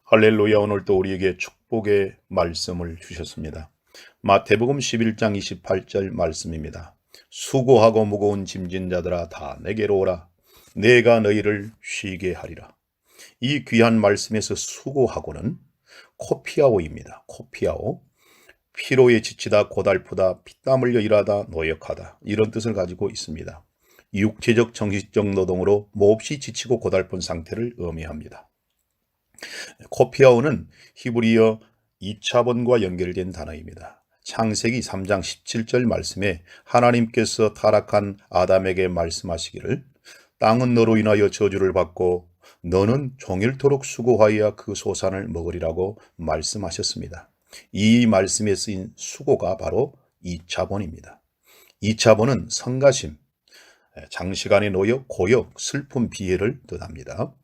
할렐루야. 오늘도 우리에게 축복의 말씀을 주셨습니다. 마태복음 11장 28절 말씀입니다. 수고하고 무거운 짐진 자들아 다 내게로 오라. 내가 너희를 쉬게 하리라. 이 귀한 말씀에서 수고하고는 코피아오입니다. 코피아오. 피로에 지치다 고달프다 피땀 흘려 일하다 노역하다 이런 뜻을 가지고 있습니다. 육체적 정신적 노동으로 몹시 지치고 고달픈 상태를 의미합니다. 코피아오는 히브리어 이차본과 연결된 단어입니다. 창세기 3장 17절 말씀에 하나님께서 타락한 아담에게 말씀하시기를 땅은 너로 인하여 저주를 받고 너는 종일토록 수고하여야 그 소산을 먹으리라고 말씀하셨습니다. 이 말씀에 쓰인 수고가 바로 이차본입니다. 이차본은 성가심, 장시간의 노역, 고역, 슬픔, 비애를 뜻합니다.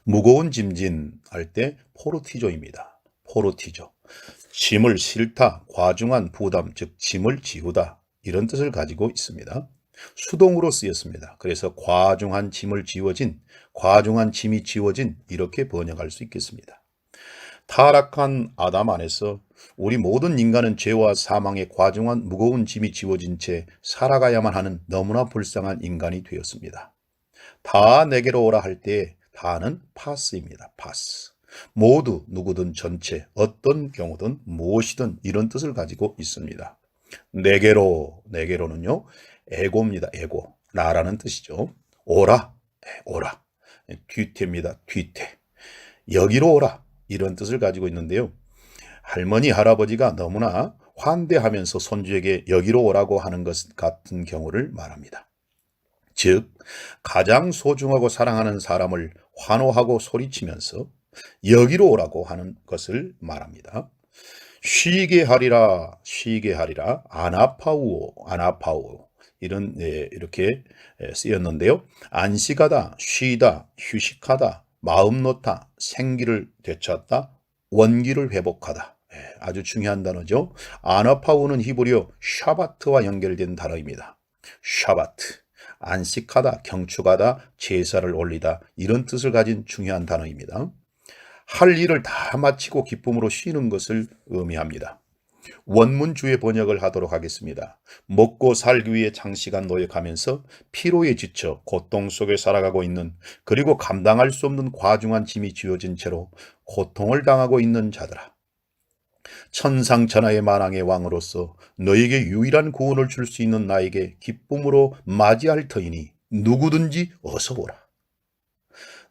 무거운 짐진 할 때 포르티조입니다. 포르티조. 짐을 실다, 과중한 부담, 즉 짐을 지우다 이런 뜻을 가지고 있습니다. 수동으로 쓰였습니다. 그래서 과중한 짐을 지워진, 과중한 짐이 지워진 이렇게 번역할 수 있겠습니다. 타락한 아담 안에서 우리 모든 인간은 죄와 사망의 과중한 무거운 짐이 지워진 채 살아가야만 하는 너무나 불쌍한 인간이 되었습니다. 다 내게로 오라 할 때 다는 파스입니다. 파스. 모두, 누구든, 전체, 어떤 경우든 무엇이든 이런 뜻을 가지고 있습니다. 내게로는요, 에고입니다. 에고. 나라는 뜻이죠. 오라, 오라. 뒤태입니다. 뒤태. 여기로 오라. 이런 뜻을 가지고 있는데요. 할머니, 할아버지가 너무나 환대하면서 손주에게 여기로 오라고 하는 것 같은 경우를 말합니다. 즉 가장 소중하고 사랑하는 사람을 환호하고 소리치면서 여기로 오라고 하는 것을 말합니다. 쉬게 하리라, 쉬게 하리라, 아나파우오, 아나파우오 이런 이렇게 쓰였는데요. 안식하다, 쉬다, 휴식하다, 마음 놓다, 생기를 되찾다, 원기를 회복하다. 아주 중요한 단어죠. 아나파우는 히브리어 샤바트와 연결된 단어입니다. 샤바트. 안식하다, 경축하다, 제사를 올리다 이런 뜻을 가진 중요한 단어입니다. 할 일을 다 마치고 기쁨으로 쉬는 것을 의미합니다. 원문주의 번역을 하도록 하겠습니다. 먹고 살기 위해 장시간 노력하면서 피로에 지쳐 고통 속에 살아가고 있는, 그리고 감당할 수 없는 과중한 짐이 쥐어진 채로 고통을 당하고 있는 자들아, 천상천하의 만왕의 왕으로서 너에게 유일한 구원을 줄 수 있는 나에게 기쁨으로 맞이할 터이니 누구든지 어서 오라.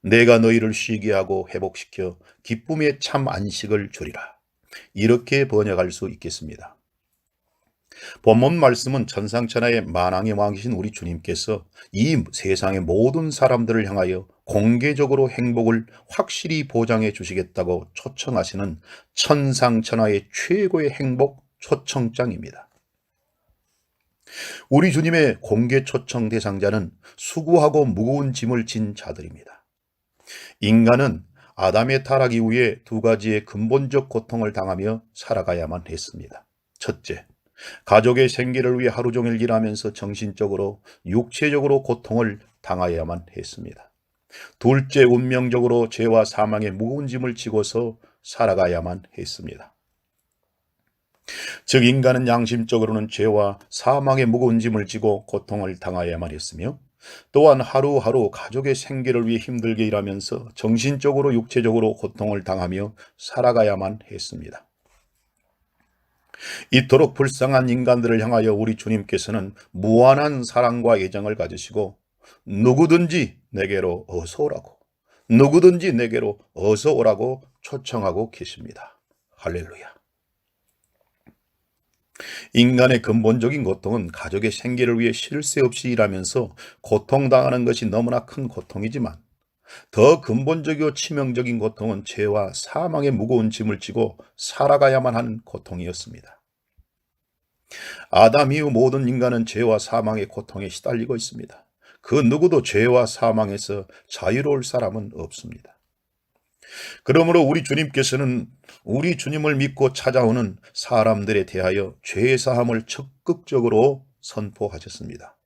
내가 너희를 쉬게 하고 회복시켜 기쁨의 참 안식을 주리라. 이렇게 번역할 수 있겠습니다. 본문 말씀은 천상천하의 만왕의 왕이신 우리 주님께서 이 세상의 모든 사람들을 향하여 공개적으로 행복을 확실히 보장해 주시겠다고 초청하시는 천상천하의 최고의 행복 초청장입니다. 우리 주님의 공개 초청 대상자는 수고하고 무거운 짐을 진 자들입니다. 인간은 아담의 타락 이후에 두 가지의 근본적 고통을 당하며 살아가야만 했습니다. 첫째, 가족의 생계를 위해 하루 종일 일하면서 정신적으로, 육체적으로 고통을 당하여야만 했습니다. 둘째, 운명적으로 죄와 사망의 무거운 짐을 지고서 살아가야만 했습니다. 즉 인간은 양심적으로는 죄와 사망의 무거운 짐을 지고 고통을 당하여야만 했으며, 또한 하루하루 가족의 생계를 위해 힘들게 일하면서 정신적으로 육체적으로 고통을 당하며 살아가야만 했습니다. 이토록 불쌍한 인간들을 향하여 우리 주님께서는 무한한 사랑과 애정을 가지시고 누구든지 내게로 어서 오라고, 누구든지 내게로 어서 오라고 초청하고 계십니다. 할렐루야. 인간의 근본적인 고통은 가족의 생계를 위해 쉴 새 없이 일하면서 고통당하는 것이 너무나 큰 고통이지만, 더 근본적이고 치명적인 고통은 죄와 사망의 무거운 짐을 지고 살아가야만 하는 고통이었습니다. 아담 이후 모든 인간은 죄와 사망의 고통에 시달리고 있습니다. 그 누구도 죄와 사망에서 자유로울 사람은 없습니다. 그러므로 우리 주님께서는 우리 주님을 믿고 찾아오는 사람들에 대하여 죄사함을 적극적으로 선포하셨습니다.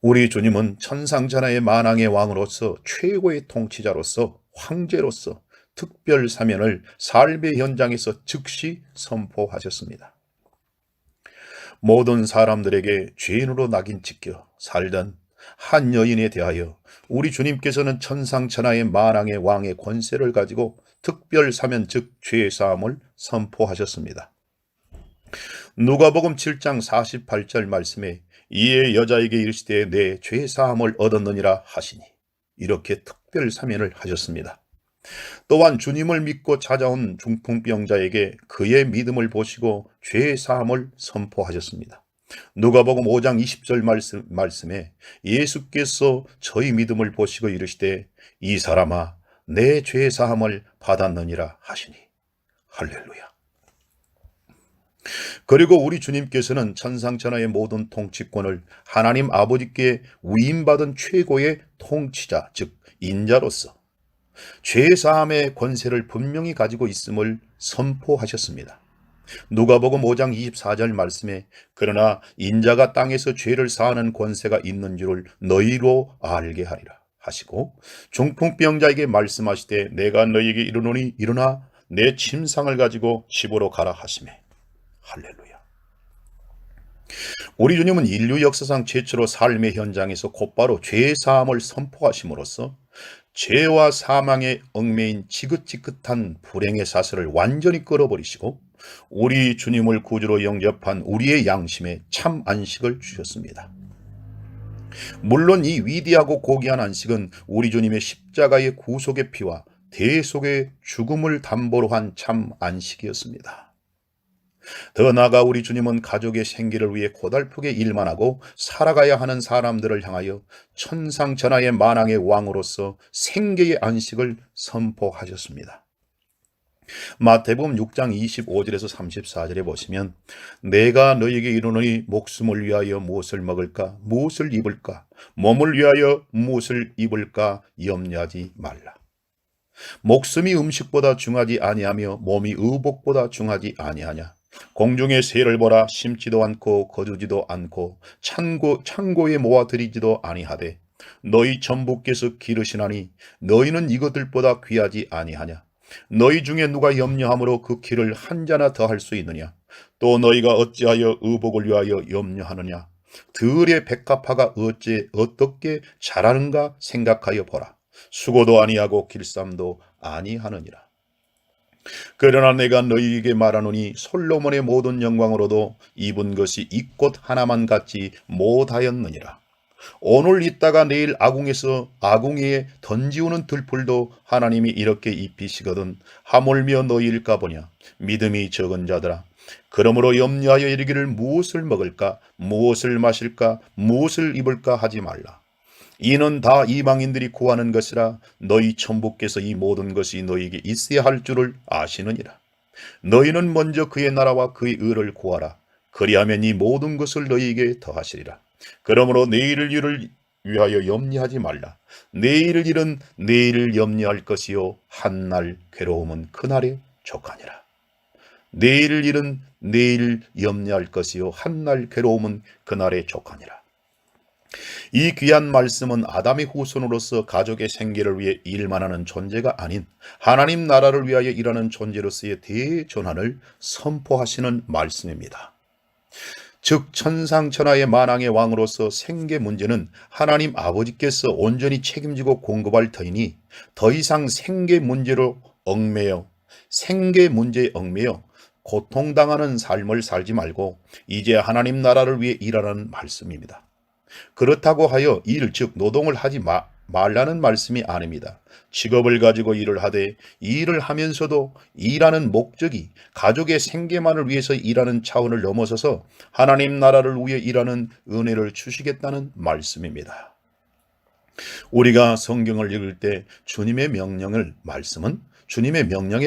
우리 주님은 천상천하의 만왕의 왕으로서 최고의 통치자로서 황제로서 특별 사면을 삶의 현장에서 즉시 선포하셨습니다. 모든 사람들에게 죄인으로 낙인 찍혀 살던 한 여인에 대하여 우리 주님께서는 천상천하의 만왕의 왕의 권세를 가지고 특별 사면 즉 죄사함을 선포하셨습니다. 누가복음 7장 48절 말씀에 이에 여자에게 이르시되 내 죄사함을 얻었느니라 하시니 이렇게 특별 사면을 하셨습니다. 또한 주님을 믿고 찾아온 중풍병자에게 그의 믿음을 보시고 죄사함을 선포하셨습니다. 누가복음 5장 20절 말씀에 예수께서 저희 믿음을 보시고 이르시되 이 사람아 내 죄사함을 받았느니라 하시니 할렐루야. 그리고 우리 주님께서는 천상천하의 모든 통치권을 하나님 아버지께 위임받은 최고의 통치자 즉 인자로서 죄사함의 권세를 분명히 가지고 있음을 선포하셨습니다. 누가복음 5장 24절 말씀에 그러나 인자가 땅에서 죄를 사하는 권세가 있는 줄을 너희로 알게 하리라 하시고 중풍병자에게 말씀하시되 내가 너희에게 이르노니 일어나 내 침상을 가지고 집으로 가라 하시매 할렐루야. 우리 주님은 인류 역사상 최초로 삶의 현장에서 곧바로 죄사함을 선포하심으로써 죄와 사망의 얽매인 지긋지긋한 불행의 사슬을 완전히 끌어버리시고 우리 주님을 구주로 영접한 우리의 양심에 참 안식을 주셨습니다. 물론 이 위대하고 고귀한 안식은 우리 주님의 십자가의 구속의 피와 대속의 죽음을 담보로 한 참 안식이었습니다. 더 나아가 우리 주님은 가족의 생계를 위해 고달프게 일만 하고 살아가야 하는 사람들을 향하여 천상천하의 만왕의 왕으로서 생계의 안식을 선포하셨습니다. 마태복음 6장 25절에서 34절에 보시면 내가 너희에게 이르노니 목숨을 위하여 무엇을 먹을까 무엇을 입을까 몸을 위하여 무엇을 입을까 염려하지 말라. 목숨이 음식보다 중하지 아니하며 몸이 의복보다 중하지 아니하냐. 공중의 새를 보라 심지도 않고 거두지도 않고 창고에 모아들이지도 아니하되 너희 전부께서 기르시나니 너희는 이것들보다 귀하지 아니하냐. 너희 중에 누가 염려함으로 그 키를 한 자나 더할 수 있느냐. 또 너희가 어찌하여 의복을 위하여 염려하느냐. 들의 백합화가 어떻게 자라는가 생각하여 보라. 수고도 아니하고 길쌈도 아니하느니라. 그러나 내가 너희에게 말하노니 솔로몬의 모든 영광으로도 입은 것이 이 꽃 하나만 같지 못하였느니라. 오늘 있다가 내일 아궁이에 던지우는 들풀도 하나님이 이렇게 입히시거든 하물며 너희일까 보냐. 믿음이 적은 자들아 그러므로 염려하여 이르기를 무엇을 먹을까 무엇을 마실까 무엇을 입을까 하지 말라. 이는 다 이방인들이 구하는 것이라 너희 천부께서 이 모든 것이 너희에게 있어야 할 줄을 아시느니라. 너희는 먼저 그의 나라와 그의 의를 구하라. 그리하면 이 모든 것을 너희에게 더하시리라. 그러므로 내일을 위하여 염려하지 말라. 내일을 일은 내일을 염려할 것이요 한날 괴로움은 그날에 족하니라. 내일을 일은 내일 염려할 것이요 한날 괴로움은 그날에 족하니라. 이 귀한 말씀은 아담의 후손으로서 가족의 생계를 위해 일만 하는 존재가 아닌 하나님 나라를 위하여 일하는 존재로서의 대전환을 선포하시는 말씀입니다. 즉 천상천하의 만왕의 왕으로서 생계 문제는 하나님 아버지께서 온전히 책임지고 공급할 터이니 더 이상 생계 문제에 얽매여 고통당하는 삶을 살지 말고 이제 하나님 나라를 위해 일하라는 말씀입니다. 그렇다고 하여 즉 노동을 하지 말라는 말씀이 아닙니다. 직업을 가지고 일을 하되 일을 하면서도 일하는 목적이 가족의 생계만을 위해서 일하는 차원을 넘어서서 하나님 나라를 위해 일하는 은혜를 주시겠다는 말씀입니다. 우리가 성경을 읽을 때 주님의 명령의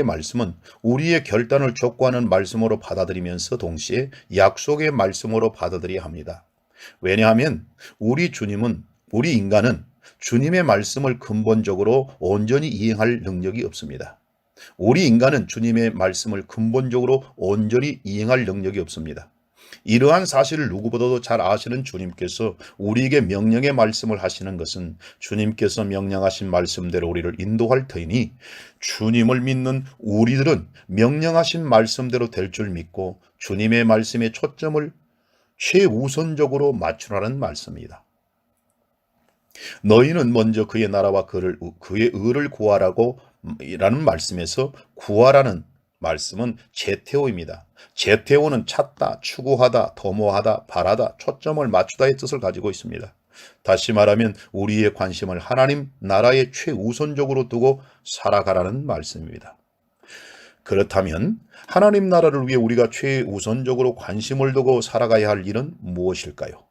말씀은 우리의 결단을 촉구하는 말씀으로 받아들이면서 동시에 약속의 말씀으로 받아들여야 합니다. 왜냐하면 우리 인간은 주님의 말씀을 근본적으로 온전히 이행할 능력이 없습니다. 우리 인간은 주님의 말씀을 근본적으로 온전히 이행할 능력이 없습니다. 이러한 사실을 누구보다도 잘 아시는 주님께서 우리에게 명령의 말씀을 하시는 것은 주님께서 명령하신 말씀대로 우리를 인도할 터이니 주님을 믿는 우리들은 명령하신 말씀대로 될 줄 믿고 주님의 말씀에 초점을 최우선적으로 맞추라는 말씀입니다. 너희는 먼저 그의 나라와 그의 의를 구하라고 라는 말씀에서 구하라는 말씀은 제테오입니다. 제테오는 찾다, 추구하다, 도모하다, 바라다, 초점을 맞추다의 뜻을 가지고 있습니다. 다시 말하면 우리의 관심을 하나님 나라에 최우선적으로 두고 살아가라는 말씀입니다. 그렇다면 하나님 나라를 위해 우리가 최우선적으로 관심을 두고 살아가야 할 일은 무엇일까요?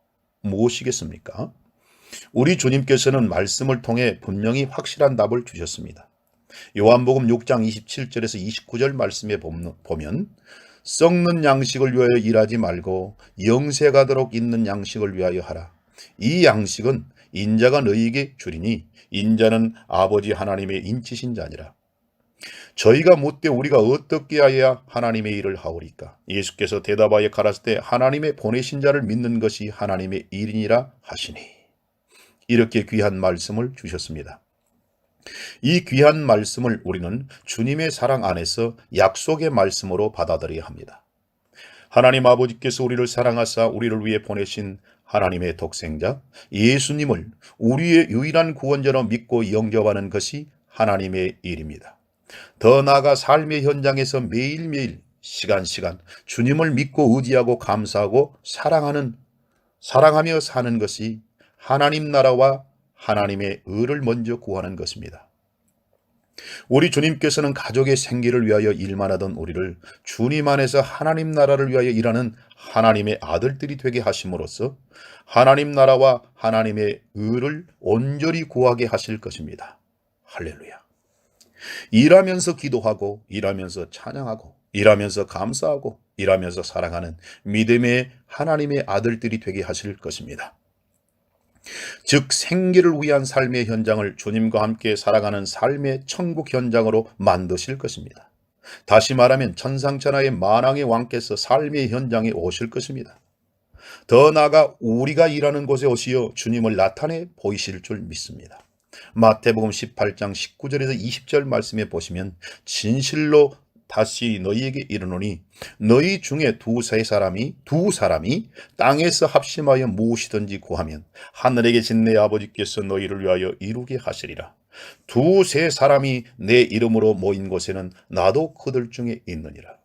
무엇이겠습니까? 우리 주님께서는 말씀을 통해 분명히 확실한 답을 주셨습니다. 요한복음 6장 27절에서 29절 말씀에 보면 썩는 양식을 위하여 일하지 말고 영세 가도록 있는 양식을 위하여 하라. 이 양식은 인자가 너희에게 주리니 인자는 아버지 하나님의 인치신 자니라. 저희가 묻되 우리가 어떻게 하여야 하나님의 일을 하오리까? 예수께서 대답하여 가라사대 하나님의 보내신 자를 믿는 것이 하나님의 일이니라 하시니. 이렇게 귀한 말씀을 주셨습니다. 이 귀한 말씀을 우리는 주님의 사랑 안에서 약속의 말씀으로 받아들여야 합니다. 하나님 아버지께서 우리를 사랑하사 우리를 위해 보내신 하나님의 독생자 예수님을 우리의 유일한 구원자로 믿고 영접하는 것이 하나님의 일입니다. 더 나아가 삶의 현장에서 매일매일 시간시간 주님을 믿고 의지하고 감사하고 사랑하며 사는 것이 하나님 나라와 하나님의 의를 먼저 구하는 것입니다. 우리 주님께서는 가족의 생계를 위하여 일만 하던 우리를 주님 안에서 하나님 나라를 위하여 일하는 하나님의 아들들이 되게 하심으로써 하나님 나라와 하나님의 의를 온전히 구하게 하실 것입니다. 할렐루야. 일하면서 기도하고 일하면서 찬양하고 일하면서 감사하고 일하면서 사랑하는 믿음의 하나님의 아들들이 되게 하실 것입니다. 즉 생기를 위한 삶의 현장을 주님과 함께 살아가는 삶의 천국 현장으로 만드실 것입니다. 다시 말하면 천상천하의 만왕의 왕께서 삶의 현장에 오실 것입니다. 더 나아가 우리가 일하는 곳에 오시어 주님을 나타내 보이실 줄 믿습니다. 마태복음 18장 19절에서 20절 말씀에 보시면 진실로 다시 너희에게 이르노니 너희 중에 두 사람이 땅에서 합심하여 무엇이든지 구하면 하늘에 계신 내 아버지께서 너희를 위하여 이루게 하시리라. 두세 사람이 내 이름으로 모인 곳에는 나도 그들 중에 있느니라.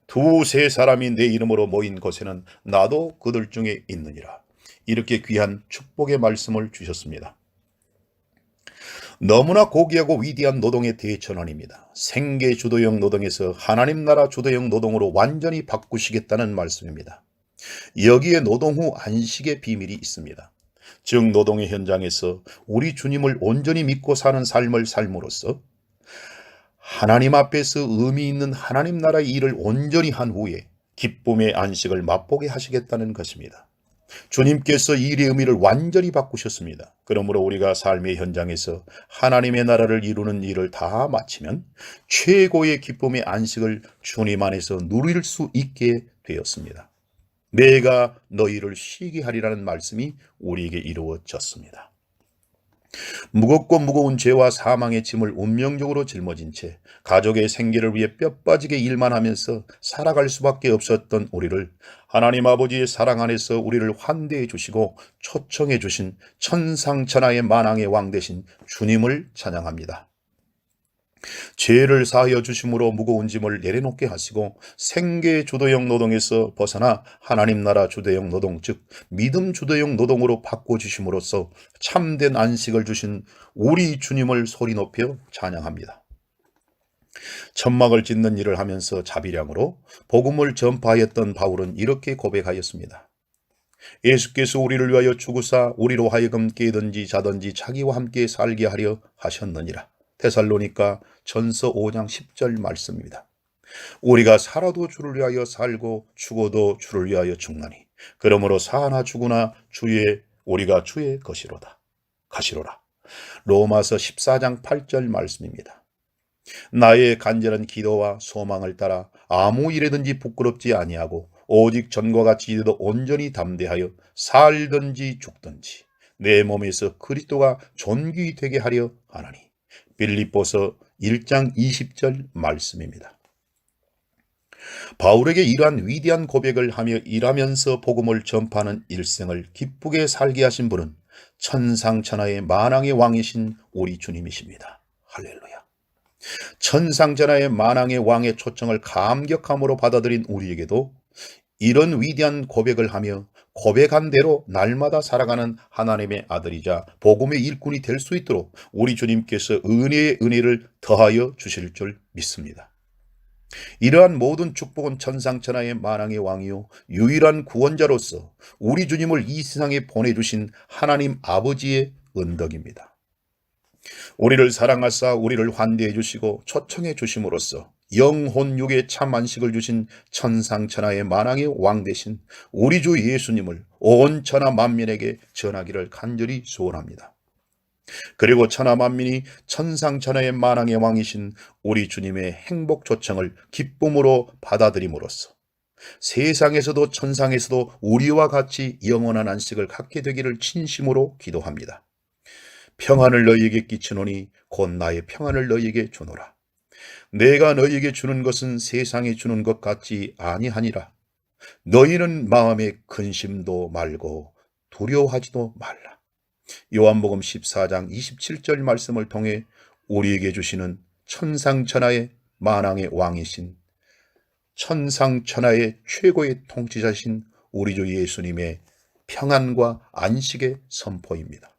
두세 사람이 내 이름으로 모인 곳에는 나도 그들 중에 있느니라. 이렇게 귀한 축복의 말씀을 주셨습니다. 너무나 고귀하고 위대한 노동의 대전환입니다. 생계 주도형 노동에서 하나님 나라 주도형 노동으로 완전히 바꾸시겠다는 말씀입니다. 여기에 노동 후 안식의 비밀이 있습니다. 즉 노동의 현장에서 우리 주님을 온전히 믿고 사는 삶을 삶으로써 하나님 앞에서 의미 있는 하나님 나라의 일을 온전히 한 후에 기쁨의 안식을 맛보게 하시겠다는 것입니다. 주님께서 일의 의미를 완전히 바꾸셨습니다. 그러므로 우리가 삶의 현장에서 하나님의 나라를 이루는 일을 다 마치면 최고의 기쁨의 안식을 주님 안에서 누릴 수 있게 되었습니다. 내가 너희를 쉬게 하리라는 말씀이 우리에게 이루어졌습니다. 무겁고 무거운 죄와 사망의 짐을 운명적으로 짊어진 채 가족의 생계를 위해 뼈 빠지게 일만 하면서 살아갈 수밖에 없었던 우리를 하나님 아버지의 사랑 안에서 우리를 환대해 주시고 초청해 주신 천상천하의 만왕의 왕 되신 주님을 찬양합니다. 죄를 사하여 주심으로 무거운 짐을 내려놓게 하시고 생계 주도형 노동에서 벗어나 하나님 나라 주도형 노동, 즉 믿음 주도형 노동으로 바꿔주심으로써 참된 안식을 주신 우리 주님을 소리 높여 찬양합니다. 천막을 짓는 일을 하면서 자비량으로 복음을 전파하였던 바울은 이렇게 고백하였습니다. 예수께서 우리를 위하여 죽으사 우리로 하여금 깨든지 자든지 자기와 함께 살게 하려 하셨느니라. 데살로니가 전서 5장 10절 말씀입니다. 우리가 살아도 주를 위하여 살고 죽어도 주를 위하여 죽나니 그러므로 사나 죽으나 우리가 주의 가시로라. 로마서 14장 8절 말씀입니다. 나의 간절한 기도와 소망을 따라 아무 일에든지 부끄럽지 아니하고 오직 전과 같이 이제도 온전히 담대하여 살든지 죽든지 내 몸에서 그리스도가 존귀 되게 하려 하나니. 빌립보서 1장 20절 말씀입니다. 바울에게 이러한 위대한 고백을 하며 일하면서 복음을 전파하는 일생을 기쁘게 살게 하신 분은 천상천하의 만왕의 왕이신 우리 주님이십니다. 할렐루야. 천상천하의 만왕의 왕의 초청을 감격함으로 받아들인 우리에게도 이런 위대한 고백을 하며 고백한 대로 날마다 살아가는 하나님의 아들이자 복음의 일꾼이 될 수 있도록 우리 주님께서 은혜의 은혜를 더하여 주실 줄 믿습니다. 이러한 모든 축복은 천상천하의 만왕의 왕이요 유일한 구원자로서 우리 주님을 이 세상에 보내주신 하나님 아버지의 은덕입니다. 우리를 사랑하사 우리를 환대해 주시고 초청해 주심으로써 영혼육의 참 안식을 주신 천상천하의 만왕의 왕 되신 우리 주 예수님을 온 천하 만민에게 전하기를 간절히 소원합니다. 그리고 천하 만민이 천상천하의 만왕의 왕이신 우리 주님의 행복 초청을 기쁨으로 받아들임으로써 세상에서도 천상에서도 우리와 같이 영원한 안식을 갖게 되기를 진심으로 기도합니다. 평안을 너희에게 끼치노니 곧 나의 평안을 너희에게 주노라. 내가 너희에게 주는 것은 세상에 주는 것 같지 아니하니라. 너희는 마음에 근심도 말고 두려워하지도 말라. 요한복음 14장 27절 말씀을 통해 우리에게 주시는 천상천하의 만왕의 왕이신 천상천하의 최고의 통치자신 우리 주 예수님의 평안과 안식의 선포입니다.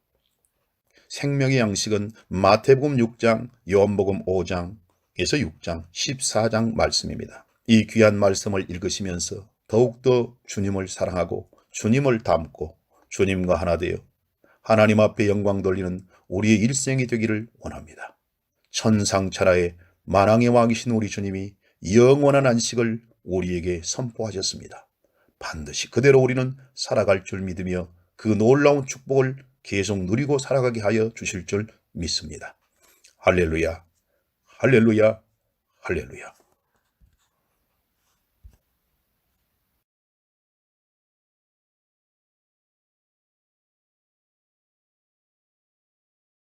생명의 양식은 마태복음 6장, 요한복음 5장에서 6장, 14장 말씀입니다. 이 귀한 말씀을 읽으시면서 더욱더 주님을 사랑하고 주님을 닮고 주님과 하나 되어 하나님 앞에 영광 돌리는 우리의 일생이 되기를 원합니다. 천상천하의 만왕의 왕이신 우리 주님이 영원한 안식을 우리에게 선포하셨습니다. 반드시 그대로 우리는 살아갈 줄 믿으며 그 놀라운 축복을 계속 누리고 살아가게 하여 주실 줄 믿습니다. 할렐루야, 할렐루야, 할렐루야.